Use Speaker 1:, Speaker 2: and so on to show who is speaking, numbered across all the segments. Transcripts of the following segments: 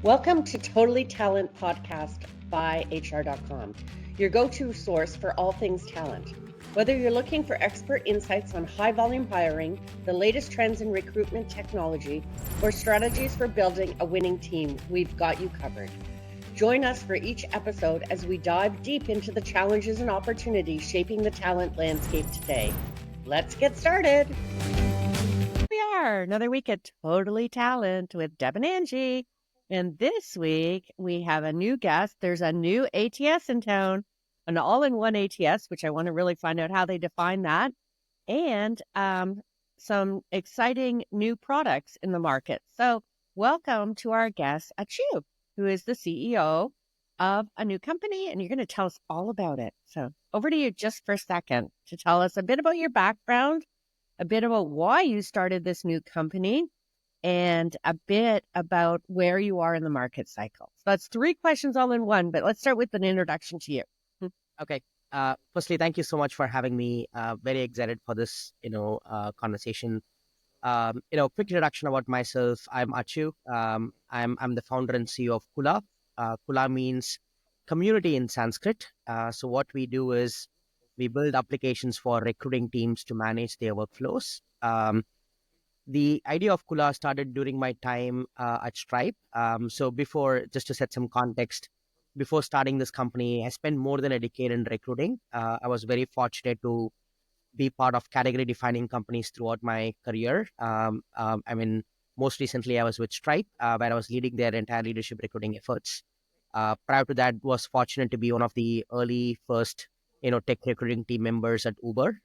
Speaker 1: Welcome to Totally Talent Podcast by HR.com, your go-to source for all things talent. Whether you're looking for expert insights on high-volume hiring, the latest trends in recruitment technology, or strategies for building a winning team, we've got you covered. Join us for each episode as we dive deep into the challenges and opportunities shaping the talent landscape today. Let's get started. We are another week at Totally Talent with Deb and Angie. And this week we have a new guest. There's a new ATS in town, an all-in-one ATS, which I want to really find out how they define that, and some exciting new products in the market. So welcome to our guest, Achu, who is the CEO of a new company, and you're going to tell us all about it. So over to you just for a second to tell us a bit about your background, a bit about why you started this new company, and a bit about where you are in the market cycle. So that's 3 questions all in one, but let's start with an introduction to you.
Speaker 2: Okay. Firstly, thank you so much for having me. Very excited for this, conversation. Quick introduction about myself. I'm Achu. I'm the founder and CEO of Kula. Kula means community in Sanskrit. So what we do is we build applications for recruiting teams to manage their workflows. The idea of Kula started during my time at Stripe. So before, just to set some context, before starting this company, I spent more than a decade in recruiting. I was very fortunate to be part of category defining companies throughout my career. Most recently I was with Stripe, where I was leading their entire leadership recruiting efforts. Prior to that, was fortunate to be one of the early first, tech recruiting team members at Uber.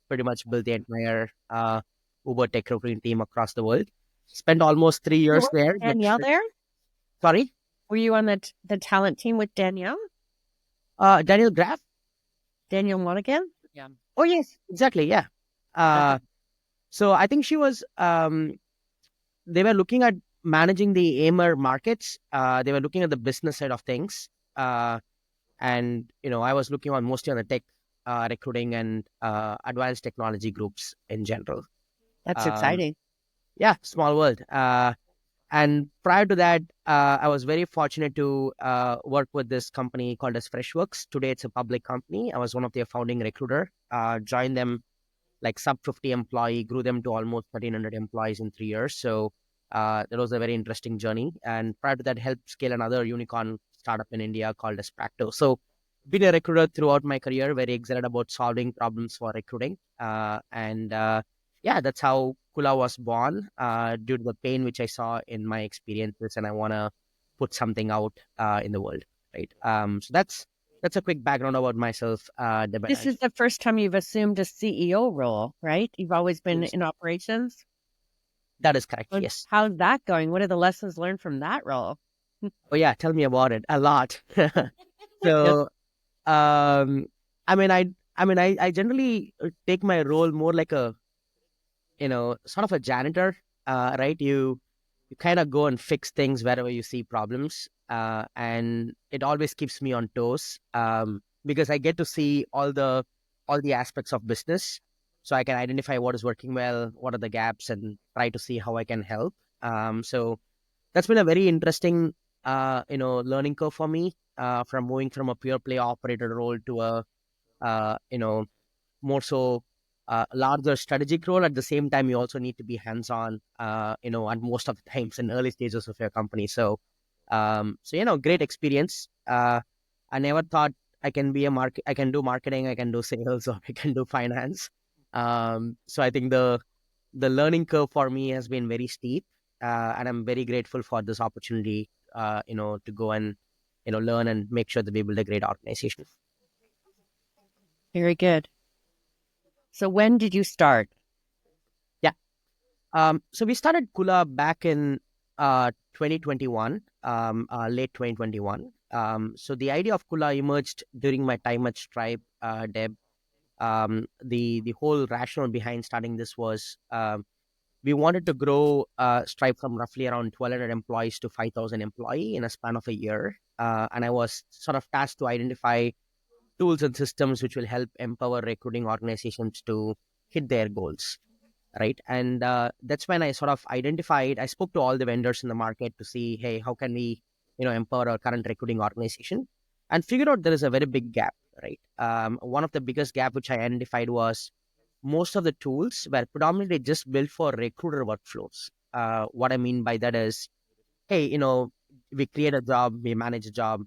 Speaker 2: Pretty much built the entire Uber tech recruiting team across the world. Spent almost 3 years there.
Speaker 1: Danielle there?
Speaker 2: Sorry?
Speaker 1: Were you on the talent team with Danielle?
Speaker 2: Daniel Graff?
Speaker 1: Danielle Monaghan?
Speaker 2: Yeah. Oh, yes, exactly. Yeah. So I think she was, they were looking at managing the AMR markets. They were looking at the business side of things. And I was looking on mostly on the tech recruiting and advanced technology groups in general.
Speaker 1: That's exciting.
Speaker 2: Yeah, small world. And prior to that, I was very fortunate to work with this company called as Freshworks. Today, it's a public company. I was one of their founding recruiter. Joined them like sub 50 employee, grew them to almost 1,300 employees in 3 years. So that was a very interesting journey. And prior to that, helped scale another unicorn startup in India called as Practo. So been a recruiter throughout my career, very excited about solving problems for recruiting. That's how Kula was born, due to the pain which I saw in my experiences, and I want to put something out in the world, right? So that's a quick background about myself.
Speaker 1: This is the first time you've assumed a CEO role, right? You've always been in operations?
Speaker 2: That is correct, yes.
Speaker 1: How's that going? What are the lessons learned from that role?
Speaker 2: Oh yeah, tell me about it. A lot. So, I generally take my role more like a, sort of a janitor, right? You kind of go and fix things wherever you see problems. And it always keeps me on toes, because I get to see all the aspects of business. So I can identify what is working well, what are the gaps, and try to see how I can help. So that's been a very interesting, learning curve for me, from moving from a pure play operator role to a, more so larger strategic role. At the same time, you also need to be hands-on, at most of the times in early stages of your company. So great experience. I never thought I can be I can do marketing, I can do sales, or I can do finance. So I think the learning curve for me has been very steep, and I'm very grateful for this opportunity, to go and, learn and make sure that we build a great organization.
Speaker 1: Very good. So when did you start?
Speaker 2: Yeah. So we started Kula back in 2021, late 2021. So the idea of Kula emerged during my time at Stripe, Deb. The whole rationale behind starting this was, we wanted to grow Stripe from roughly around 1,200 employees to 5,000 employee in a span of a year. And I was sort of tasked to identify tools and systems which will help empower recruiting organizations to hit their goals. right? And that's when I sort of I spoke to all the vendors in the market to see, hey, how can we, empower our current recruiting organization, and figured out there is a very big gap, right? One of the biggest gap which I identified was most of the tools were predominantly just built for recruiter workflows. What I mean by that is, hey, we create a job, we manage a job,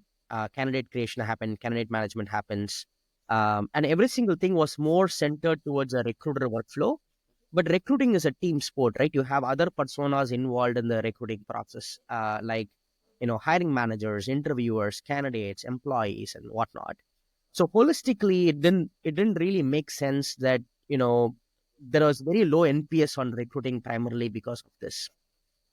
Speaker 2: candidate creation happens, candidate management happens, and every single thing was more centered towards a recruiter workflow. But recruiting is a team sport, right? You have other personas involved in the recruiting process, like hiring managers, interviewers, candidates, employees, and whatnot. So holistically, it didn't really make sense that there was very low NPS on recruiting primarily because of this.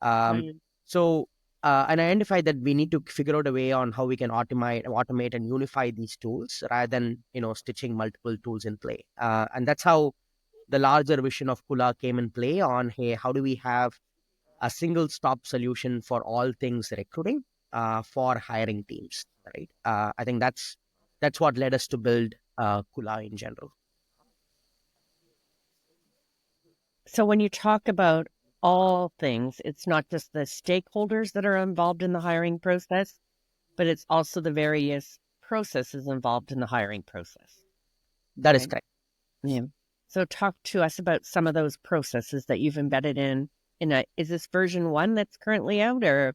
Speaker 2: Um,
Speaker 1: Right.
Speaker 2: so and I identified that we need to figure out a way on how we can automate and unify these tools rather than stitching multiple tools in play. And that's how the larger vision of Kula came in play on, hey, how do we have a single stop solution for all things recruiting for hiring teams, right? I think that's what led us to build Kula in general.
Speaker 1: So when you talk about all things, it's not just the stakeholders that are involved in the hiring process, but it's also the various processes involved in the hiring process,
Speaker 2: That is
Speaker 1: right?
Speaker 2: correct.
Speaker 1: Yeah. So talk to us about some of those processes that you've embedded is this version 1 that's currently out, or?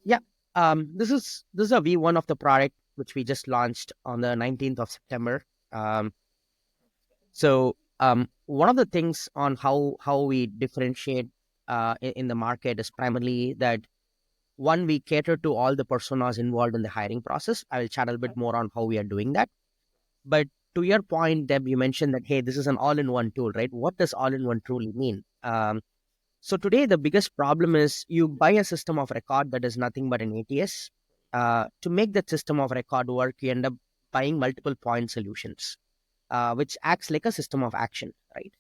Speaker 2: Yeah. This is a V1 of the product which we just launched on the 19th of September. Um, so one of the things on how we differentiate in the market is primarily that one, we cater to all the personas involved in the hiring process. I will chat a little bit more on how we are doing that. But to your point, Deb, you mentioned that, hey, this is an all-in-one tool, right? What does all-in-one truly mean? So today, the biggest problem is you buy a system of record that is nothing but an ATS. To make that system of record work, you end up buying multiple point solutions, which acts like a system of action, right?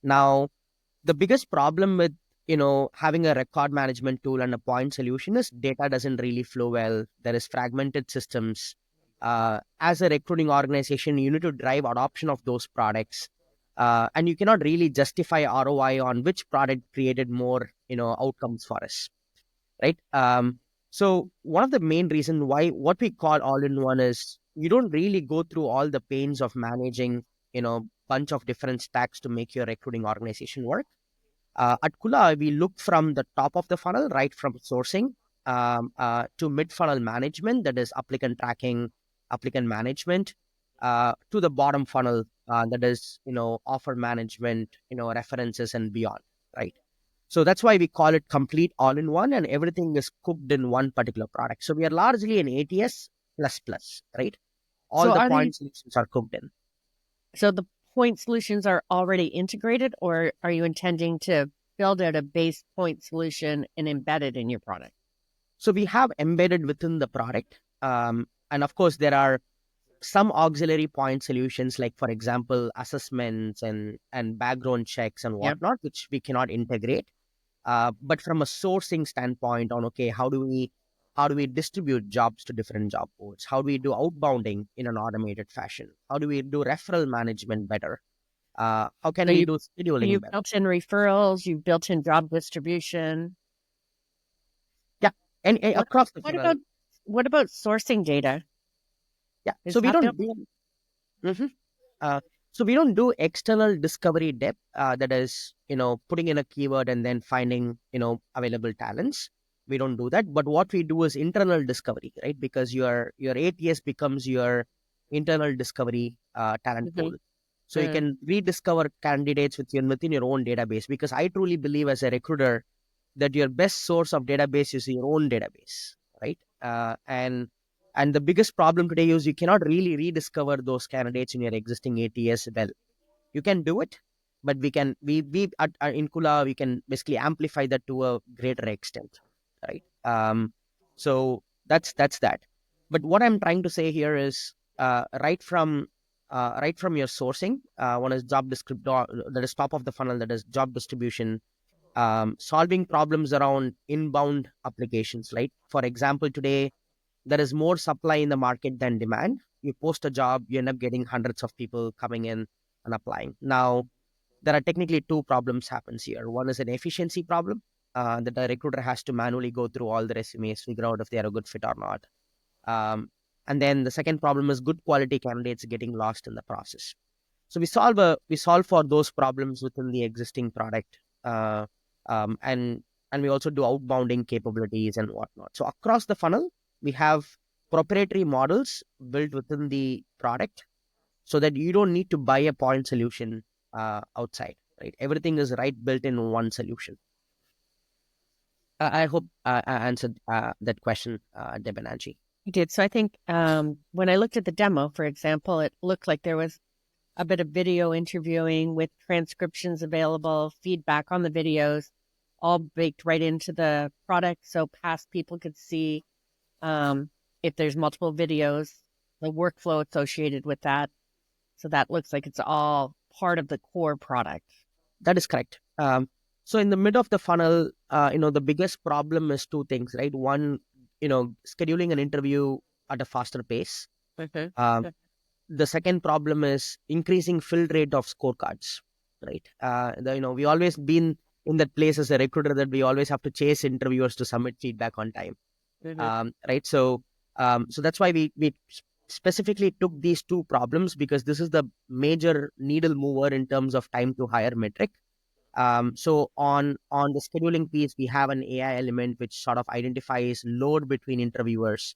Speaker 2: Now, the biggest problem with having a record management tool and a point solution is data doesn't really flow well. There is fragmented systems. As a recruiting organization, you need to drive adoption of those products, and you cannot really justify ROI on which product created more outcomes for us, right? So one of the main reasons why what we call all in one is you don't really go through all the pains of managing bunch of different stacks to make your recruiting organization work. At Kula, we look from the top of the funnel, right from sourcing, to mid funnel management, that is applicant tracking, applicant management, to the bottom funnel, that is offer management, references and beyond, right? So that's why we call it complete all in one, and everything is cooked in one particular product. So we are largely an ATS plus plus, right? All
Speaker 1: So
Speaker 2: the
Speaker 1: are these
Speaker 2: point solutions are cooked in.
Speaker 1: so the point solutions are already integrated, or are you intending to build out a base point solution and embed it in your product?
Speaker 2: So we have embedded within the product. And of course, there are some auxiliary point solutions, like, for example, assessments and background checks and
Speaker 1: Yep.
Speaker 2: whatnot, which we cannot integrate. But from a sourcing standpoint on, okay, how do we distribute jobs to different job boards? How do we do outbounding in an automated fashion? How do we do referral management better? How can
Speaker 1: So
Speaker 2: we
Speaker 1: you
Speaker 2: do
Speaker 1: so
Speaker 2: scheduling
Speaker 1: you've
Speaker 2: better?
Speaker 1: built in referrals, you've built in job distribution.
Speaker 2: Yeah, and
Speaker 1: What
Speaker 2: across the
Speaker 1: what
Speaker 2: funnel.
Speaker 1: about what about sourcing data?
Speaker 2: Yeah,
Speaker 1: Is
Speaker 2: so we
Speaker 1: that
Speaker 2: don't
Speaker 1: built
Speaker 2: do.
Speaker 1: in?
Speaker 2: Mhm. So we don't do external discovery depth, that is, putting in a keyword and then finding, available talents. We don't do that. But what we do is internal discovery, right? Because your ATS becomes your internal discovery talent pool.
Speaker 1: Mhm.
Speaker 2: So you can rediscover candidates within your own database. Because I truly believe as a recruiter that your best source of database is your own database, right? And the biggest problem today is you cannot really rediscover those candidates in your existing ATS. Well, you can do it, but we in Kula we can basically amplify that to a greater extent, right? So that's that. But what I'm trying to say here is right from your sourcing, one is job descriptor, that is top of the funnel, that is job distribution, solving problems around inbound applications, right? For example, today there is more supply in the market than demand. You post a job, you end up getting hundreds of people coming in and applying. Now, there are technically two problems happens here. One is an efficiency problem, that the recruiter has to manually go through all the resumes, figure out if they are a good fit or not. And then the second problem is good quality candidates getting lost in the process. So we solve for those problems within the existing product, uh, um, and and we also do outbounding capabilities and whatnot. So across the funnel, we have proprietary models built within the product, so that you don't need to buy a point solution outside. Right, everything is right built in one solution. I hope I answered that question, Deb and Angie.
Speaker 1: You did. So I think when I looked at the demo, for example, it looked like there was a bit of video interviewing with transcriptions available, feedback on the videos, all baked right into the product. So past people could see if there's multiple videos, the workflow associated with that. So that looks like it's all part of the core product.
Speaker 2: That is correct. So in the mid of the funnel, the biggest problem is two things, right? One, scheduling an interview at a faster pace.
Speaker 1: Okay.
Speaker 2: The second problem is increasing fill rate of scorecards, right? We always been in that place as a recruiter that we always have to chase interviewers to submit feedback on time. Right. So that's why we specifically took these two problems, because this is the major needle mover in terms of time to hire metric. So on the scheduling piece, we have an AI element which sort of identifies load between interviewers,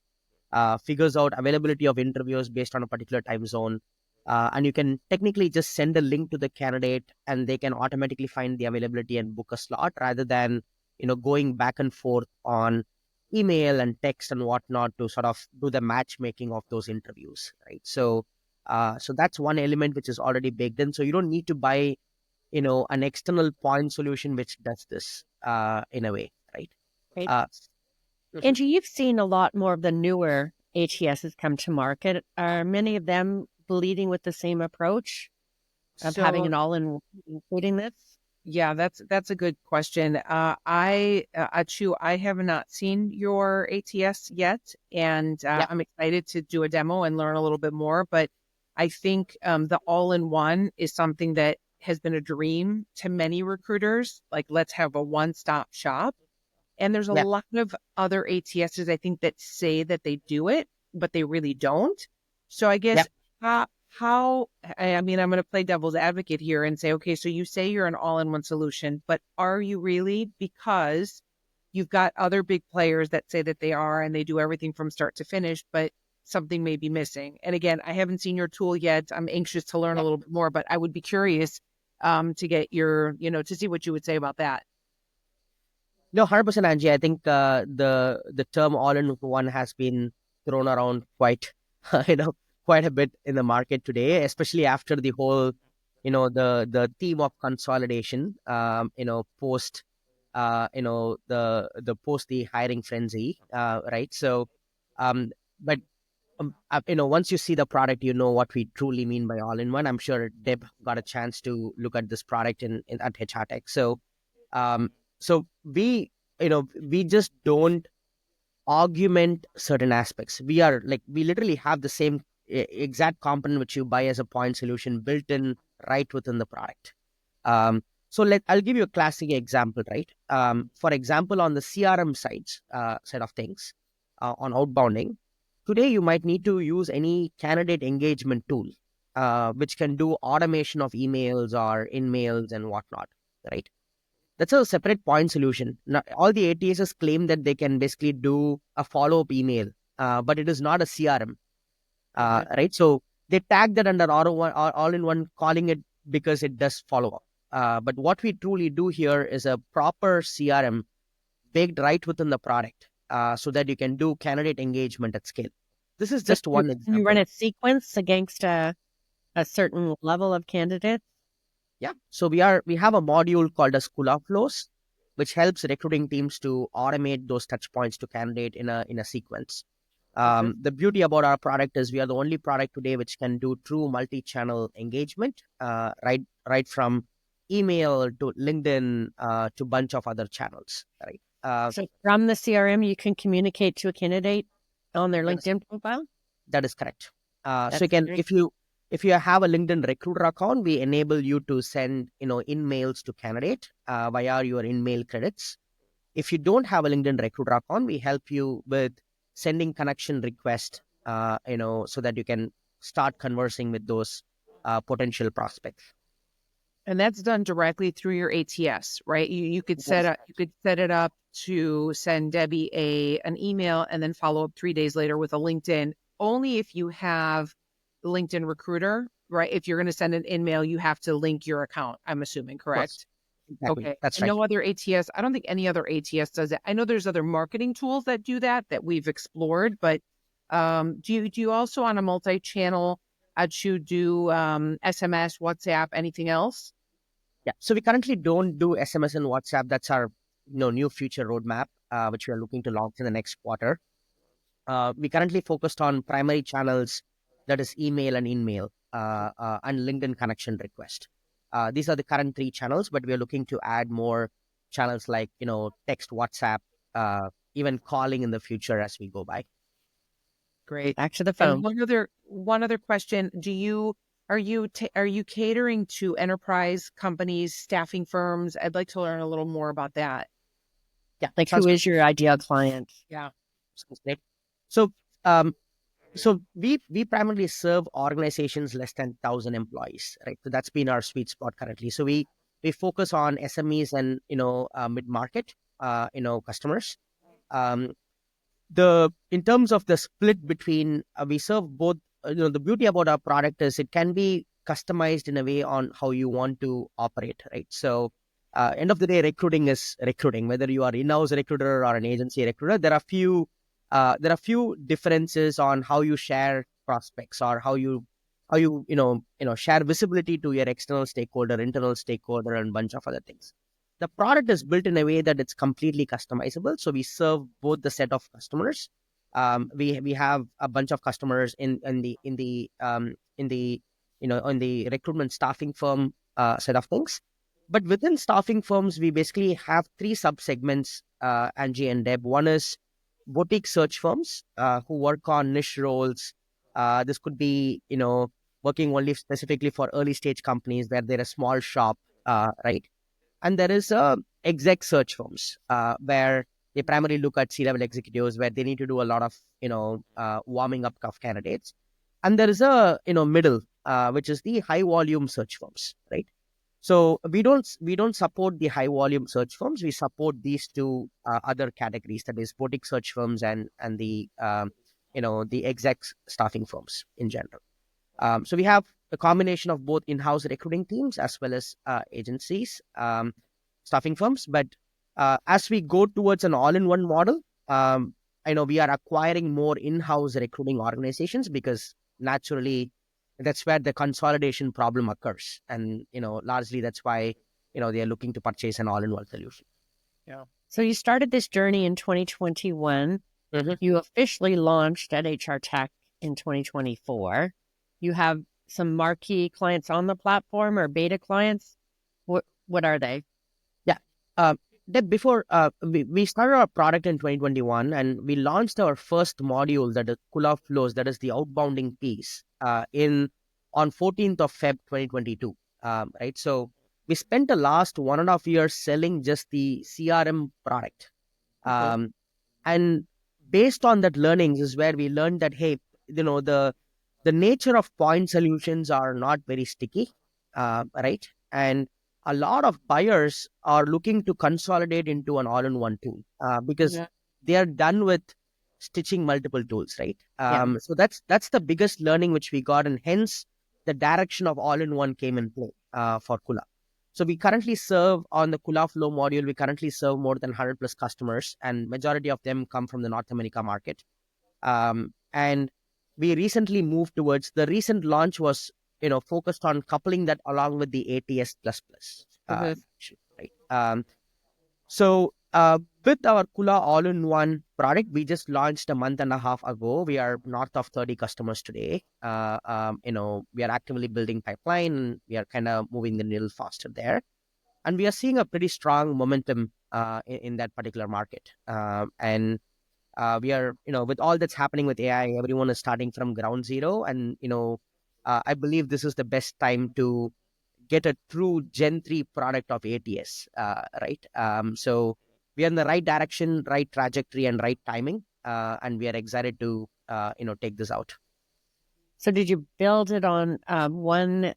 Speaker 2: figures out availability of interviewers based on a particular time zone. And you can technically just send a link to the candidate and they can automatically find the availability and book a slot, rather than, going back and forth on email and text and whatnot to sort of do the matchmaking of those interviews, right? So that's one element which is already baked in. So you don't need to buy, an external point solution which does this in a way, right?
Speaker 1: Right.
Speaker 2: Mhm.
Speaker 1: Angie, you've seen a lot more of the newer ATSs come to market. Are many of them leading with the same approach of having an all-in, including this?
Speaker 3: Yeah, that's a good question. Achu, I have not seen your ATS yet, and
Speaker 2: Yep.
Speaker 3: I'm excited to do a demo and learn a little bit more. But I think the all-in-one is something that has been a dream to many recruiters. Like, let's have a one-stop shop. And there's a
Speaker 2: Yep.
Speaker 3: lot of other ATSs, I think, that say that they do it, but they really don't. So I guess
Speaker 2: Yep.
Speaker 3: I mean, I'm going to play devil's advocate here and say, okay, so you say you're an all-in-one solution, but are you really? Because you've got other big players that say that they are and they do everything from start to finish, but something may be missing. And again, I haven't seen your tool yet. I'm anxious to learn a little bit more, but I would be curious to get your, to see what you would say about that.
Speaker 2: No, 100%, Angie. I think the term all-in-one has been thrown around quite, quite a bit in the market today, especially after the whole, the theme of consolidation, post, the post the hiring frenzy, right? So, but once you see the product, you know what we truly mean by all-in-one. I'm sure Deb got a chance to look at this product in at HR Tech. So, um, so we just don't augment certain aspects. We literally have the same exact component which you buy as a point solution built in right within the product. So I'll give you a classic example, right? For example, on the CRM side of things, on outbounding, today you might need to use any candidate engagement tool, which can do automation of emails or in mails and whatnot, right? That's a separate point solution. Now, all the ATSs claim that they can basically do a follow-up email, but it is not a CRM, right? So they tag that under all-in-one, calling it because it does follow-up. But what we truly do here is a proper CRM baked right within the product, so that you can do candidate engagement at scale. This is just one example.
Speaker 1: You run a sequence against a certain level of candidates?
Speaker 2: Yeah. So we have a module called as Kula flows, which helps recruiting teams to automate those touch points to candidate in a sequence. The beauty about our product is we are the only product today which can do true multi-channel engagement, right from email to LinkedIn to bunch of other channels. Right.
Speaker 1: So from the CRM, you can communicate to a candidate on their
Speaker 2: That is-
Speaker 1: LinkedIn profile?
Speaker 2: That is correct. So
Speaker 1: That's
Speaker 2: you can,
Speaker 1: great.
Speaker 2: if you If you have a LinkedIn recruiter account, we enable you to send, in-mails to candidate via your in-mail credits. If you don't have a LinkedIn recruiter account, we help you with sending connection request, so that you can start conversing with those potential prospects.
Speaker 3: And that's done directly through your ATS, right? You could set it up to send Debbie an email and then follow up 3 days later with a LinkedIn. Only if you have the LinkedIn recruiter, right? If you're going to send an email, you have to link your account, I'm assuming, correct?
Speaker 2: Exactly.
Speaker 3: Okay.
Speaker 2: That's
Speaker 3: And
Speaker 2: right.
Speaker 3: no other ATS. I don't think any other ATS does it. I know there's other marketing tools that do that we've explored, but do you also on a multi-channel Achu do SMS, WhatsApp, anything else?
Speaker 2: Yeah. So we currently don't do SMS and WhatsApp. That's our new future roadmap, which we are looking to launch in the next quarter. We currently focused on primary channels, that is email and in-mail, and LinkedIn connection request. These are the current 3 channels, but we are looking to add more channels like text, WhatsApp, even calling in the future as we go by.
Speaker 3: Great.
Speaker 4: Back to the
Speaker 3: And
Speaker 4: phone.
Speaker 3: one other question: are you catering to enterprise companies, staffing firms? I'd like to learn a little more about that.
Speaker 2: Yeah,
Speaker 4: Like,
Speaker 2: sounds
Speaker 4: who
Speaker 2: good.
Speaker 4: is your ideal client?
Speaker 3: Yeah.
Speaker 2: Sounds great. So, we primarily serve organizations less than 1,000 employees, right? So that's been our sweet spot currently. So we focus on SMEs and mid market, customers. Um, in terms of the split between, we serve both. The beauty about our product is it can be customized in a way on how you want to operate, right? So end of the day, recruiting is recruiting, whether you are in-house recruiter or an agency recruiter. There are few differences on how you share prospects, or how you share visibility to your external stakeholder, internal stakeholder, and a bunch of other things. The product is built in a way that it's completely customizable. So we serve both the set of customers. We have a bunch of customers in the recruitment staffing firm set of things. But within staffing firms, we basically have 3 sub segments, Angie and Deb. One is boutique search firms who work on niche roles. This could be working only specifically for early stage companies where they're a small shop, right? And there is exec search firms where they primarily look at C-level executives, where they need to do a lot of warming up of candidates. And there is a middle, which is the high volume search firms, right? So we don't support the high volume search firms. We support these 2 other categories, that is boutique search firms and the the exec staffing firms in general. So we have a combination of both in-house recruiting teams as well as agencies, staffing firms. But as we go towards an all-in-one model, I know we are acquiring more in-house recruiting organizations, because naturally that's where the consolidation problem occurs. And, largely that's why, they are looking to purchase an all-in-one solution.
Speaker 3: Yeah.
Speaker 4: So you started this journey in 2021.
Speaker 2: Mm-hmm.
Speaker 4: You officially launched at HR Tech in 2024. You have some marquee clients on the platform, or beta clients. What are they?
Speaker 2: Yeah. Before we started our product in 2021, and we launched our first module, that is Kula Flows, that is the outbounding piece, on 14th of Feb 2022. Right. So we spent the last 1.5 years selling just the CRM product. And based on that learnings is where we learned that, hey, the nature of point solutions are not very sticky, right? And a lot of buyers are looking to consolidate into an all-in-one tool, because
Speaker 3: Yeah.
Speaker 2: they are done with stitching multiple tools, right?
Speaker 4: Yeah.
Speaker 2: So that's the biggest learning which we got, and hence the direction of all-in-one came in play for Kula. So we currently serve on the Kula Flow module. We currently serve more than 100 plus customers, and majority of them come from the North America market. And we recently moved towards, the recent launch was focused on coupling that along with the ATS plus plus, right? So with our Kula all-in-one product, we just launched a month and a half ago. We are north of 30 customers today. We are actively building pipeline, and we are kind of moving the needle faster there. And we are seeing a pretty strong momentum in that particular market. And we are, with all that's happening with AI, everyone is starting from ground zero. And, I believe this is the best time to get a true Gen 3 product of ATS, right? So we are in the right direction, right trajectory, and right timing, and we are excited to take this out.
Speaker 4: So did you build it on one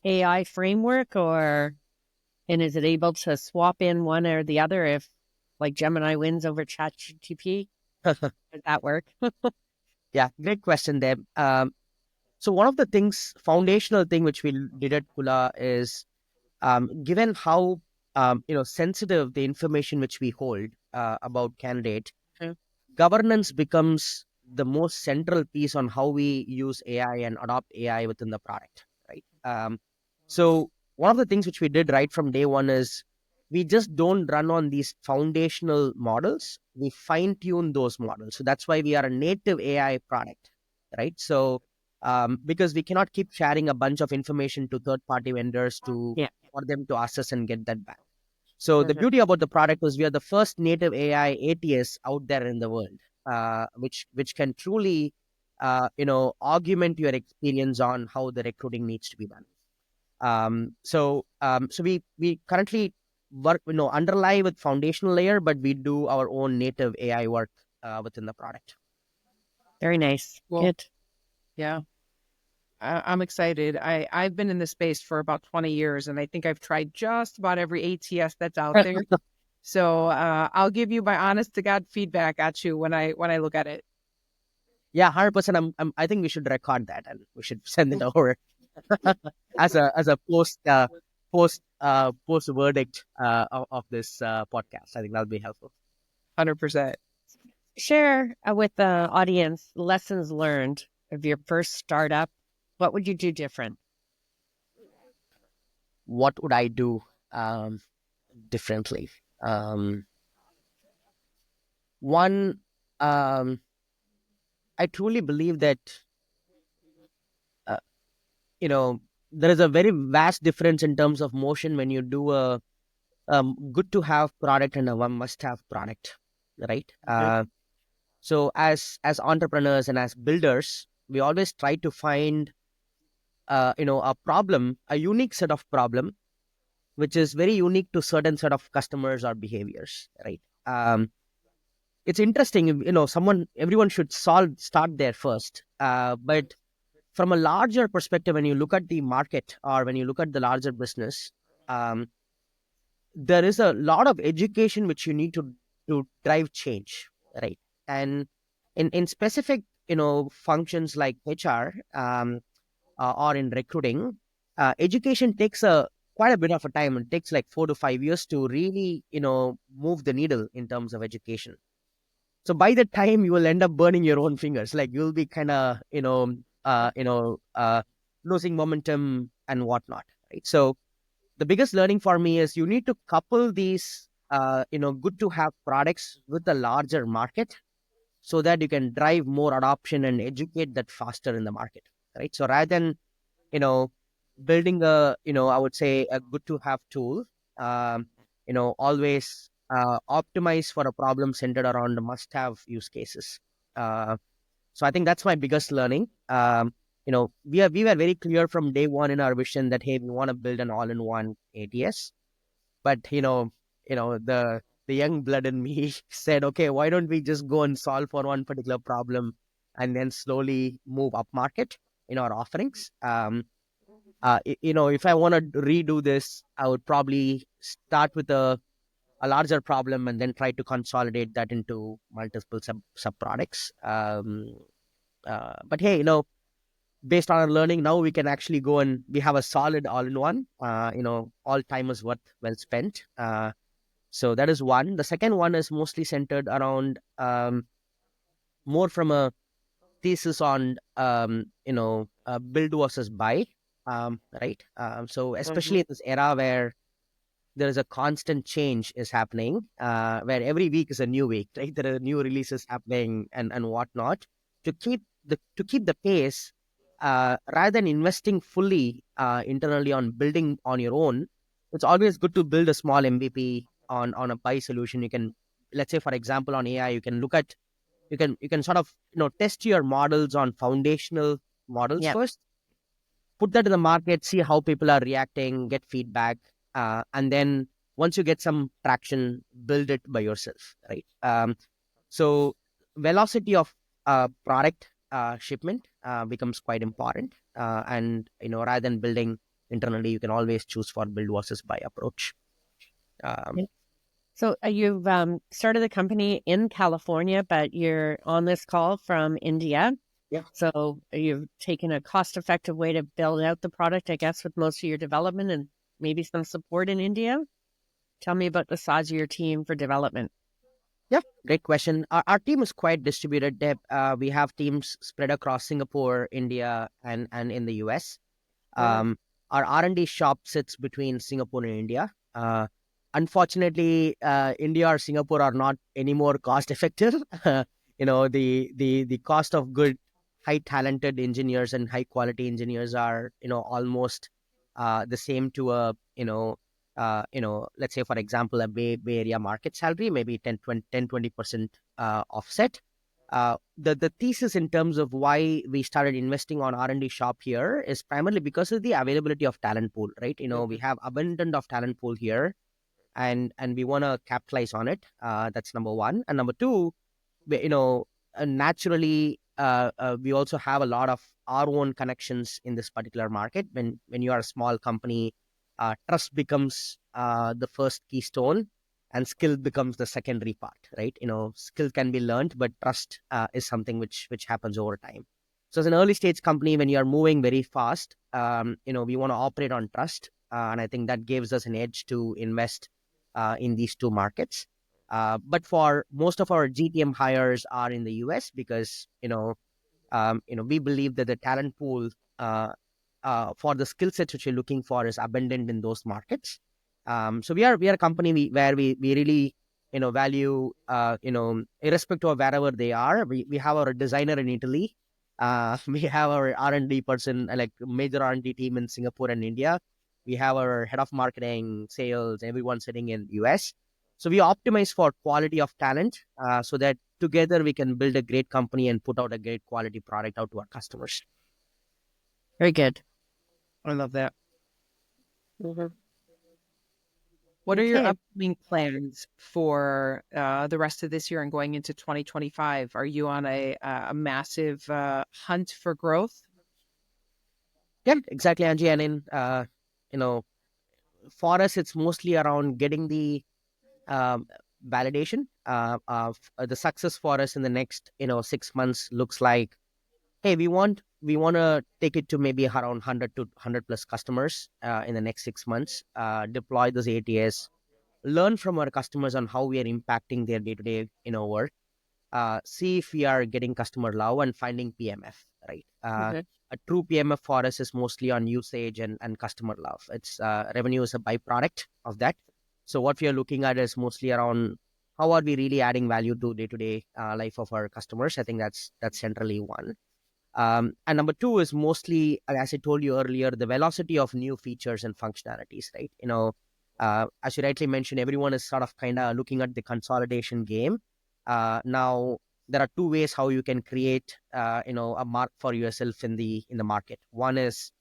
Speaker 4: AI framework, and is it able to swap in one or the other if like Gemini wins over ChatGPT? Does that work?
Speaker 2: Yeah, great question, Deb. So one of the things, foundational thing which we did at Kula is, given how sensitive the information which we hold about candidate,
Speaker 4: Mm.
Speaker 2: governance becomes the most central piece on how we use AI and adopt AI within the product, right? So one of the things which we did right from day one is we just don't run on these foundational models. We fine tune those models. So that's why we are a native AI product, right? So because we cannot keep sharing a bunch of information to third party vendors
Speaker 4: Yeah.
Speaker 2: for them to assess and get that back. So the
Speaker 4: Mhm.
Speaker 2: beauty about the product was we are the first native AI ATS out there in the world, which can truly, augment your experience on how the recruiting needs to be done. So we currently work, underlie with foundational layer, but we do our own native AI work within the product.
Speaker 4: Very nice.
Speaker 3: Well,
Speaker 4: Good.
Speaker 3: yeah. I'm excited. I've been in this space for about 20 years, and I think I've tried just about every ATS that's out there. So I'll give you my honest to God feedback at you when I look at it.
Speaker 2: Yeah, 100%. I think we should record that and we should send it over as a post verdict of this podcast. I think that'll be helpful.
Speaker 3: 100%.
Speaker 4: Share with the audience lessons learned of your first startup. What would you do different?
Speaker 2: What would I do differently? One, I truly believe that uh, there is a very vast difference in terms of motion when you do a good to have product and a one must have product, right? So as entrepreneurs and as builders, we always try to find a problem, a unique set of problem, which is very unique to certain set of customers or behaviors, right? It's interesting, everyone should start there first, but from a larger perspective, when you look at the market or when you look at the larger business, um, there is a lot of education which you need to drive change, right? And in specific functions like HR, or in recruiting, education takes a quite a bit of a time. It takes like 4 to 5 years to really move the needle in terms of education. So by the time you will end up burning your own fingers, like you'll be kind of losing momentum and whatnot, right? So the biggest learning for me is you need to couple these good to have products with a larger market so that you can drive more adoption and educate that faster in the market, right? So rather than you know building a I would say a good to have tool, always optimize for a problem centered around the must have use cases. So I think that's my biggest learning. We were very clear from day one in our vision that hey, we want to build an all-in-one ATS. But the young blood in me said, okay, why don't we just go and solve for one particular problem and then slowly move up market in our offerings? If I want to redo this, I would probably start with a larger problem and then try to consolidate that into multiple sub products. But hey, based on our learning, now we can actually go and we have a solid all-in-one. All time is worth well spent. So that is one. The second one is mostly centered around more from a thesis on build versus buy, right? So especially in this era where there is a constant change is happening, where every week is a new week, right? There are new releases happening and whatnot. To keep the pace, rather than investing fully internally on building on your own, it's always good to build a small MVP on a buy solution. You can, let's say, for example, on AI, you can look at you can sort of test your models on foundational models
Speaker 4: Yep.
Speaker 2: first, put that in the market, see how people are reacting, get feedback, and then once you get some traction, build it by yourself, right? So velocity of product shipment becomes quite important, and rather than building internally, you can always choose for build versus buy approach.
Speaker 4: So you've started the company in California, but you're on this call from India.
Speaker 2: Yeah.
Speaker 4: So you've taken a cost-effective way to build out the product, I guess, with most of your development and maybe some support in India. Tell me about the size of your team for development.
Speaker 2: Yeah, great question. Our team is quite distributed, Deb. We have teams spread across Singapore, India, and in the US. Our R&D shop sits between Singapore and India. Unfortunately, India or Singapore are not any more cost effective. The cost of good, high talented engineers and high quality engineers are almost the same to a let's say, for example, a Bay Area market salary, maybe 10-20% offset. The thesis in terms of why we started investing on R&D shop here is primarily because of the availability of talent pool, right? We have abundant of talent pool here, and we want to capitalize on it. That's number one. And number two, naturally, we also have a lot of our own connections in this particular market. When you are a small company, trust becomes the first keystone, and skill becomes the secondary part, right? Skill can be learned, but trust is something which happens over time. So as an early stage company, when you are moving very fast, we want to operate on trust, and I think that gives us an edge to invest in these two markets. But for most of our GTM hires are in the US because we believe that the talent pool for the skill sets which you're looking for is abundant in those markets. So we are a company where we really value irrespective of wherever they are. We have our designer in Italy. We have our R&D person, like major R&D team in Singapore and India. We have our head of marketing, sales, everyone sitting in US. So we optimize for quality of talent so that together we can build a great company and put out a great quality product out to our customers.
Speaker 4: Very good.
Speaker 3: I love that.
Speaker 4: Mm-hmm.
Speaker 3: What are your upcoming plans for the rest of this year and going into 2025? Are you on a massive hunt for growth?
Speaker 2: Yeah, exactly, Angie. And for us, it's mostly around getting the validation. The success for us in the next 6 months looks like, hey, we want to take it to maybe around 100 to 100 plus customers in the next 6 months. Deploy this ATS, learn from our customers on how we are impacting their day-to-day work. See if we are getting customer love and finding PMF, right? A true PMF for us is mostly on usage and customer love. It's revenue is a byproduct of that. So what we are looking at is mostly around how are we really adding value to day-to-day life of our customers. I think that's centrally one. And number two is mostly, as I told you earlier, the velocity of new features and functionalities, right? As you rightly mentioned, everyone is sort of kind of looking at the consolidation game. Now, there are two ways how you can create, a mark for yourself in the market. One is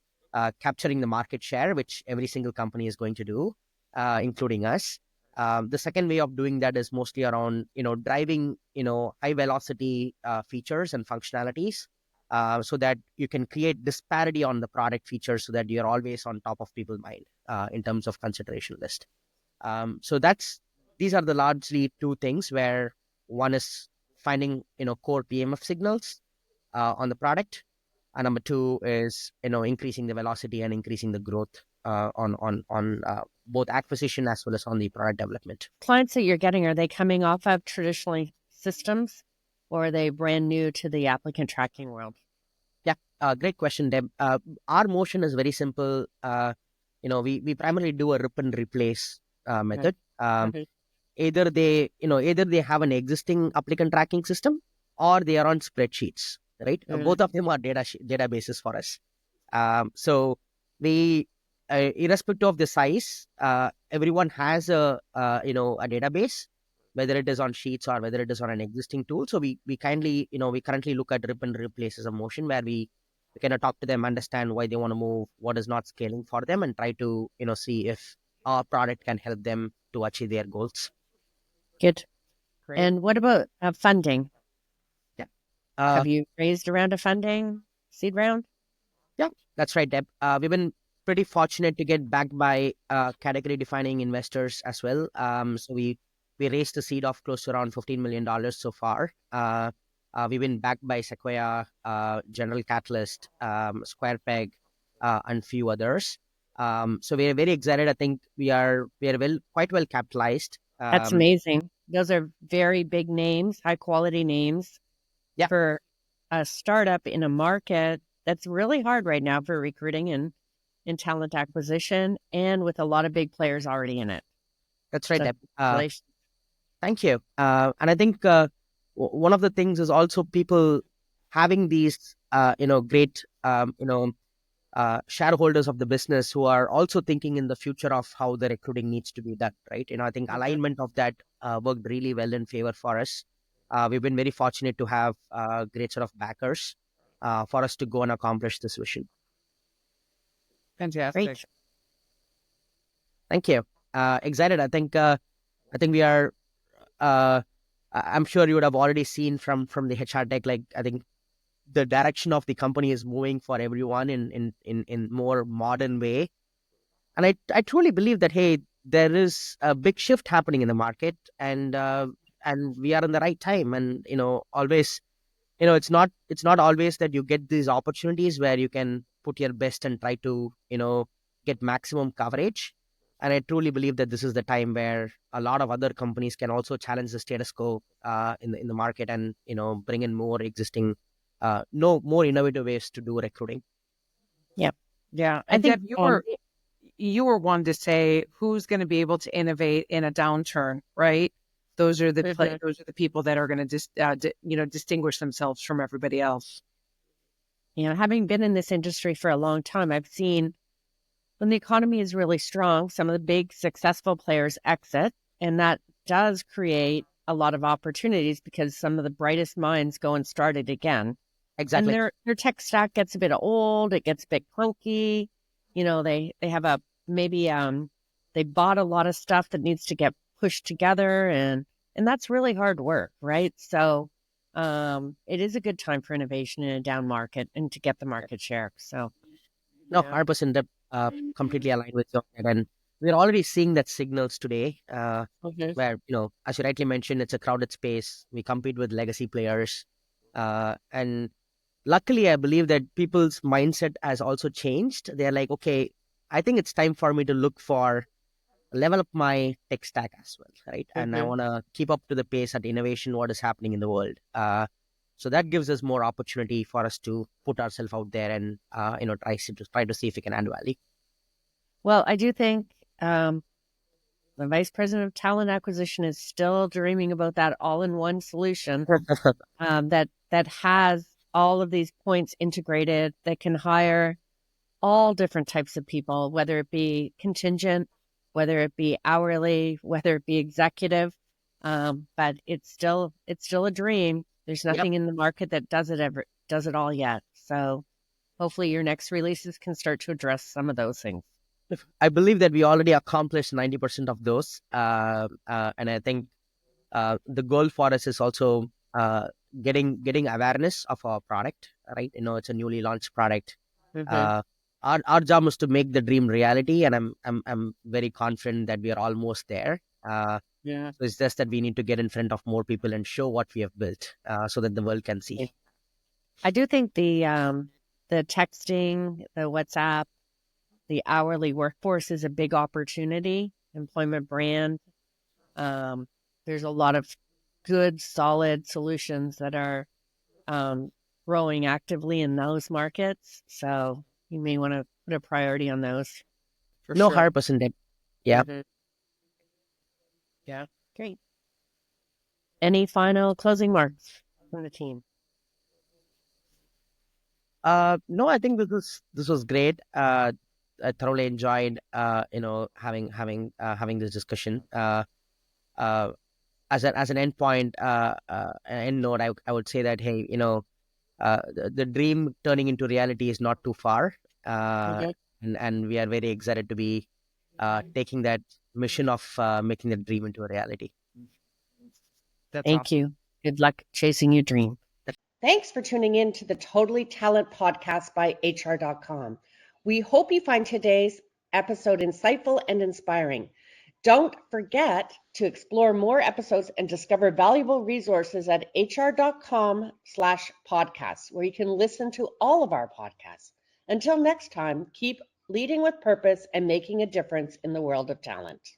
Speaker 2: capturing the market share, which every single company is going to do, including us. The second way of doing that is mostly around, driving, high velocity features and functionalities. So that you can create disparity on the product features so that you're always on top of people's mind in terms of consideration list. So these are the largely two things where one is finding, core PMF signals on the product. And number two is, increasing the velocity and increasing the growth on both acquisition as well as on the product development.
Speaker 4: Clients that you're getting, are they coming off of traditional systems or are they brand new to the applicant tracking world?
Speaker 2: Yeah, great question, Deb. Our motion is very simple. We primarily do a rip and replace method. Either they have an existing applicant tracking system or they are on spreadsheets, right? Both of them are databases for us. So we, irrespective of the size, everyone has a database, whether it is on sheets or whether it is on an existing tool. So we currently look at rip and replace as a motion where we we kind of talk to them, understand why they want to move, what is not scaling for them, and try to see if our product can help them to achieve their goals.
Speaker 4: Good.
Speaker 3: Great.
Speaker 4: And what about funding?
Speaker 2: Yeah.
Speaker 4: Have you raised a round of funding, seed round?
Speaker 2: Yeah, that's right, Deb. We've been pretty fortunate to get backed by category defining investors as well. So we raised a seed of close to around $15 million so far. We've been backed by Sequoia, General Catalyst, Square Peg, and few others. So we are very excited. I think we are quite well capitalized.
Speaker 4: That's amazing. Those are very big names, high quality names.
Speaker 2: Yeah.
Speaker 4: For a startup in a market that's really hard right now for recruiting and talent acquisition, and with a lot of big players already in it.
Speaker 2: That's right,
Speaker 4: So,
Speaker 2: Deb.
Speaker 4: congratulations.
Speaker 2: Thank you. And I think one of the things is also people having these, great, shareholders of the business who are also thinking in the future of how the recruiting needs to be done, right? I think alignment of that worked really well in favor for us. We've been very fortunate to have a great sort of backers for us to go and accomplish this vision.
Speaker 3: Fantastic.
Speaker 4: Great.
Speaker 2: Thank you. Excited. I think we are. I'm sure you would have already seen from the HR deck. Like, I think the direction of the company is moving for everyone in more modern way, and I truly believe that, hey, there is a big shift happening in the market, and we are in the right time. And always, it's not always that you get these opportunities where you can put your best and try to get maximum coverage. And I truly believe that this is the time where a lot of other companies can also challenge the status quo in the market, and bring in more existing more innovative ways to do recruiting.
Speaker 4: Yep. Yeah.
Speaker 3: And Deb, you were one to say who's going to be able to innovate in a downturn, right? Those are the those are the people that are going to distinguish themselves from everybody else.
Speaker 4: Having been in this industry for a long time, I've seen when the economy is really strong, some of the big successful players exit, and that does create a lot of opportunities because some of the brightest minds go and start it again.
Speaker 2: Exactly.
Speaker 4: And their tech stack gets a bit old, it gets a bit clunky. They have they bought a lot of stuff that needs to get pushed together, and that's really hard work, right? So it is a good time for innovation in a down market and to get the market share. So
Speaker 2: no, 100%. Completely aligned with you. And we're already seeing that signals today, where, as you rightly mentioned, it's a crowded space. We compete with legacy players. And luckily, I believe that people's mindset has also changed. They're like, okay, I think it's time for me to look for level up my tech stack as well, right? And I want to keep up to the pace at innovation, what is happening in the world. So that gives us more opportunity for us to put ourselves out there and try to see if we can add value.
Speaker 4: Well, I do think the vice president of talent acquisition is still dreaming about that all-in-one solution that has all of these points integrated, that can hire all different types of people, whether it be contingent, whether it be hourly, whether it be executive. But it's still a dream. There's nothing in the market that does it all yet. So hopefully your next releases can start to address some of those things.
Speaker 2: I believe that we already accomplished 90% of those. And I think the goal for us is also getting awareness of our product, right? It's a newly launched product. Our job is to make the dream reality, and I'm very confident that we are almost there. So it's just that we need to get in front of more people and show what we have built, so that the world can see.
Speaker 4: I do think the texting, the WhatsApp, the hourly workforce is a big opportunity. Employment brand. There's a lot of good, solid solutions that are growing actively in those markets. So you may want to put a priority on those.
Speaker 3: For
Speaker 2: No,
Speaker 3: sure.
Speaker 2: 100%. Yeah.
Speaker 4: Yeah. Great. Any final closing marks from the team?
Speaker 2: No, I think this was great. I thoroughly enjoyed having this discussion. As an endpoint, end note, I would say that, hey, the dream turning into reality is not too far,
Speaker 4: Mhm.
Speaker 2: and we are very excited to be taking that mission of making the dream into a reality.
Speaker 3: That's
Speaker 4: Thank
Speaker 3: awesome.
Speaker 4: you. Good luck chasing your dream.
Speaker 1: Thanks for tuning in to the Totally Talent podcast by HR.com. We hope you find today's episode insightful and inspiring. Don't forget to explore more episodes and discover valuable resources at hr.com/podcasts, where you can listen to all of our podcasts. Until next time, keep leading with purpose and making a difference in the world of talent.